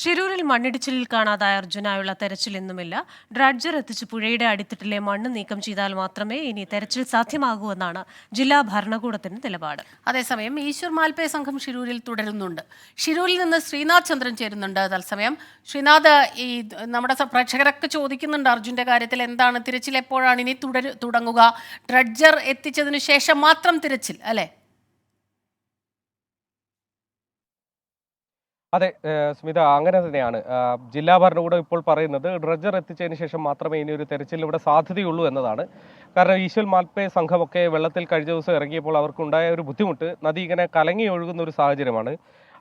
ഷിരൂരിൽ മണ്ണിടിച്ചിലിൽ കാണാതായ അർജുനായുള്ള തെരച്ചിൽ ഇന്നുമില്ല. ഡ്രഡ്ജർ എത്തിച്ച് പുഴയുടെ അടിത്തട്ടിലെ മണ്ണ് നീക്കം ചെയ്താൽ മാത്രമേ ഇനി തെരച്ചിൽ സാധ്യമാകൂ എന്നാണ് ജില്ലാ ഭരണകൂടത്തിന്റെ നിലപാട്. അതേസമയം ഈശ്വർ മാൽപേ സംഘം ഷിരൂരിൽ തുടരുന്നുണ്ട്. ഷിരൂരിൽ നിന്ന് ശ്രീനാഥ് ചന്ദ്രൻ ചേരുന്നുണ്ട്. തത്സമയം ശ്രീനാഥ്, ഈ നമ്മുടെ പ്രേക്ഷകരൊക്കെ ചോദിക്കുന്നുണ്ട് അർജുന്റെ കാര്യത്തിൽ എന്താണ് തിരച്ചിൽ, എപ്പോഴാണ് ഇനി തുടങ്ങുക? ഡ്രഡ്ജർ എത്തിച്ചതിനു ശേഷം മാത്രം തിരച്ചിൽ അല്ലേ? അതെ, സ്മിത, അങ്ങനെ തന്നെയാണ്. ജില്ലാ ഭരണകൂടം ഇപ്പോൾ പറയുന്നത് ഡ്രഡ്ജർ എത്തിച്ചതിന് ശേഷം മാത്രമേ ഇനി ഒരു തെരച്ചിലിന് ഇവിടെ സാധ്യതയുള്ളൂ എന്നതാണ്. കാരണം ഈശ്വൽ മാൽപേ സംഘമൊക്കെ വെള്ളത്തിൽ കഴിഞ്ഞ ദിവസം ഇറങ്ങിയപ്പോൾ അവർക്കുണ്ടായ ഒരു ബുദ്ധിമുട്ട്, നദി ഇങ്ങനെ കലങ്ങി ഒഴുകുന്ന ഒരു സാഹചര്യമാണ്.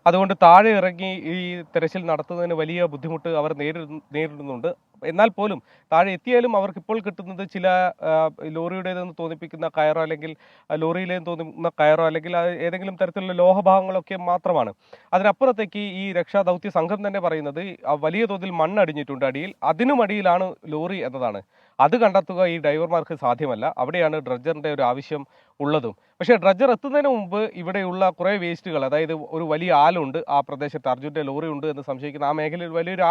അതുകൊണ്ട് താഴെ ഇറങ്ങി ഈ തെരച്ചിൽ നടത്തുന്നതിന് വലിയ ബുദ്ധിമുട്ട് അവർ നേരിടുന്നുണ്ട്. എന്നാൽ പോലും താഴെ എത്തിയാലും അവർക്ക് ഇപ്പോൾ കിട്ടുന്നത് ചില ലോറിയുടേതെന്ന് തോന്നിപ്പിക്കുന്ന കയറോ അല്ലെങ്കിൽ ലോറിയിലേന്ന് തോന്നുന്ന കയറോ അല്ലെങ്കിൽ ഏതെങ്കിലും തരത്തിലുള്ള ലോഹഭാഗങ്ങളൊക്കെ മാത്രമാണ്. അതിനപ്പുറത്തേക്ക് ഈ രക്ഷാദൗത്യ സംഘം തന്നെ പറയുന്നത് വലിയ തോതിൽ മണ്ണടിഞ്ഞിട്ടുണ്ട് അടിയിൽ, അതിനും അടിയിലാണ് ലോറി എന്നതാണ്. അത് കണ്ടെത്തുക ഈ ഡ്രൈവർമാർക്ക് സാധ്യമല്ല. അവിടെയാണ് ഡ്രഡ്ജറിന്റെ ഒരു ആവശ്യം ഉള്ളതും. പക്ഷേ ഡ്രഡ്ജർ എത്തുന്നതിന് മുമ്പ് ഇവിടെയുള്ള കുറേ വേസ്റ്റുകൾ, അതായത് ഒരു വലിയ ആലുണ്ട് ആ പ്രദേശത്ത്, അർജുന്റെ ലോറി ഉണ്ട് എന്ന് സംശയിക്കുന്ന ആ മേഖലയിൽ വലിയൊരു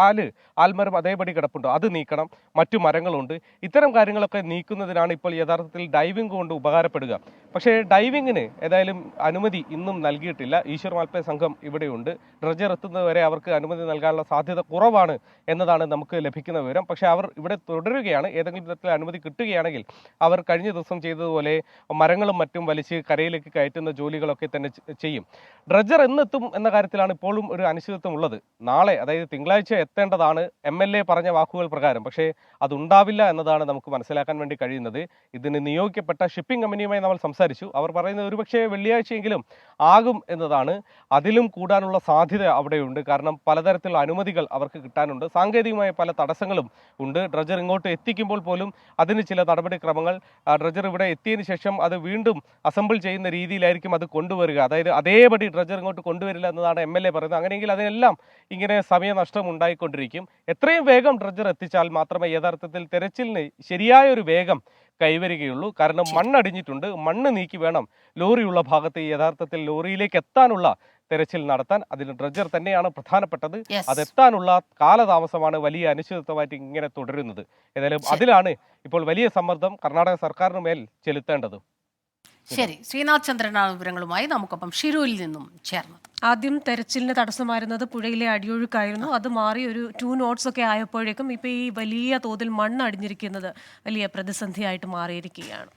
ആൽമരം അതേപടി കിടപ്പുണ്ട്, അത് നീക്കണം. മറ്റു മരങ്ങളുണ്ട്. ഇത്തരം കാര്യങ്ങളൊക്കെ നീക്കുന്നതിനാണ് ഇപ്പോൾ യഥാർത്ഥത്തിൽ ഡൈവിംഗ് കൊണ്ട് ഉപകാരപ്പെടുക. പക്ഷേ ഡൈവിങ്ങിന് ഏതായാലും അനുമതി ഇന്നും നൽകിയിട്ടില്ല. ഈശ്വർ മാൽപേ സംഘം ഇവിടെയുണ്ട്. ഡ്രഡ്ജർ എത്തുന്നതുവരെ അവർക്ക് അനുമതി നൽകാനുള്ള സാധ്യത കുറവാണ് എന്നതാണ് നമുക്ക് ലഭിക്കുന്ന വിവരം. പക്ഷേ അവർ ഇവിടെ തുടരുകയാണ്. ഏതെങ്കിലും തരത്തിൽ അനുമതി കിട്ടുകയാണെങ്കിൽ അവർ കഴിഞ്ഞ ദിവസം ചെയ്തതുപോലെ മരങ്ങളും മറ്റും വലിച്ച് കരയിലേക്ക് കയറ്റുന്ന ജോലികളൊക്കെ തന്നെ ചെയ്യും. ഡ്രഡ്ജർ എന്നെത്തും എന്ന കാര്യത്തിലാണ് ഇപ്പോഴും ഒരു അനിശ്ചിതത്വം ഉള്ളത്. നാളെ, അതായത് തിങ്കളാഴ്ച എത്തേണ്ടതാണ് MLA പറഞ്ഞ വാക്കുകൾ പ്രകാരം. പക്ഷേ അതുണ്ടാവില്ല എന്നതാണ് നമുക്ക് മനസ്സിലാക്കാൻ വേണ്ടി കഴിയുന്നത്. ഇതിന് നിയോഗിക്കപ്പെട്ട ഷിപ്പിംഗ് കമ്പനിയുമായി നമ്മൾ സംസാരിച്ചു. അവർ പറയുന്നത് ഒരുപക്ഷെ വെള്ളിയാഴ്ചയെങ്കിലും ആകും എന്നതാണ്. അതിലും കൂടാനുള്ള സാധ്യത അവിടെയുണ്ട്. കാരണം പലതരത്തിലുള്ള അനുമതികൾ അവർക്ക് കിട്ടാനുണ്ട്. സാങ്കേതികമായ പല തടസ്സങ്ങളും ഉണ്ട്. ഡ്രഡ്ജർ ഇങ്ങോട്ട് എത്തിക്കുമ്പോൾ പോലും അതിന് ചില നടപടിക്രമങ്ങൾ, ഡ്രഡ്ജർ ഇവിടെ എത്തിയതിനു ശേഷം അത് വീണ്ടും അസംബിൾ ചെയ്യുന്ന രീതിയിലായിരിക്കും അത് കൊണ്ടുവരിക. അതായത് അതേപടി ഡ്രഡ്ജർ ഇങ്ങോട്ട് കൊണ്ടുവരില്ല എന്നതാണ് MLA പറയുന്നത്. അങ്ങനെയെങ്കിൽ അതിനെല്ലാം ഇങ്ങനെ സമയനഷ്ടം ഉണ്ടായിക്കൊണ്ടിരിക്കും. എത്രയും വേഗം ഡ്രഡ്ജർ എത്തിച്ചാൽ മാത്രമേ യഥാർത്ഥത്തിൽ തെരച്ചിലിന് ശരിയായ ഒരു വേഗം കൈവരികയുള്ളൂ. കാരണം മണ്ണടിഞ്ഞിട്ടുണ്ട്. മണ്ണ് നീക്കി വേണം ലോറിയുള്ള ഭാഗത്ത് യഥാർത്ഥത്തിൽ ലോറിയിലേക്ക് എത്താനുള്ള തെരച്ചിൽ നടത്താൻ. അതിന് ഡ്രഡ്ജർ തന്നെയാണ് പ്രധാനപ്പെട്ടത്. അതെത്താനുള്ള കാലതാമസമാണ് വലിയ അനിശ്ചിതത്വമായിട്ട് ഇങ്ങനെ തുടരുന്നത്. ഏതായാലും അതിലാണ് ഇപ്പോൾ വലിയ സമ്മർദ്ദം കർണാടക സർക്കാരിന് മേൽ ചെലുത്തേണ്ടത്. ശരി, ശ്രീനാഥ് ചന്ദ്രനാണ് വിവരങ്ങളുമായി നമുക്കൊപ്പം ഷിരൂരിൽ നിന്നും ചേർന്നത്. ആദ്യം തെരച്ചിലിന് തടസ്സമായിരുന്നത് പുഴയിലെ അടിയൊഴുക്കായിരുന്നു. അത് മാറി ഒരു 2 knots ഒക്കെ ആയപ്പോഴേക്കും ഇപ്പൊ ഈ വലിയ തോതിൽ മണ്ണ് അടിഞ്ഞിരിക്കുന്നത് വലിയ പ്രതിസന്ധിയായിട്ട് മാറിയിരിക്കുകയാണ്.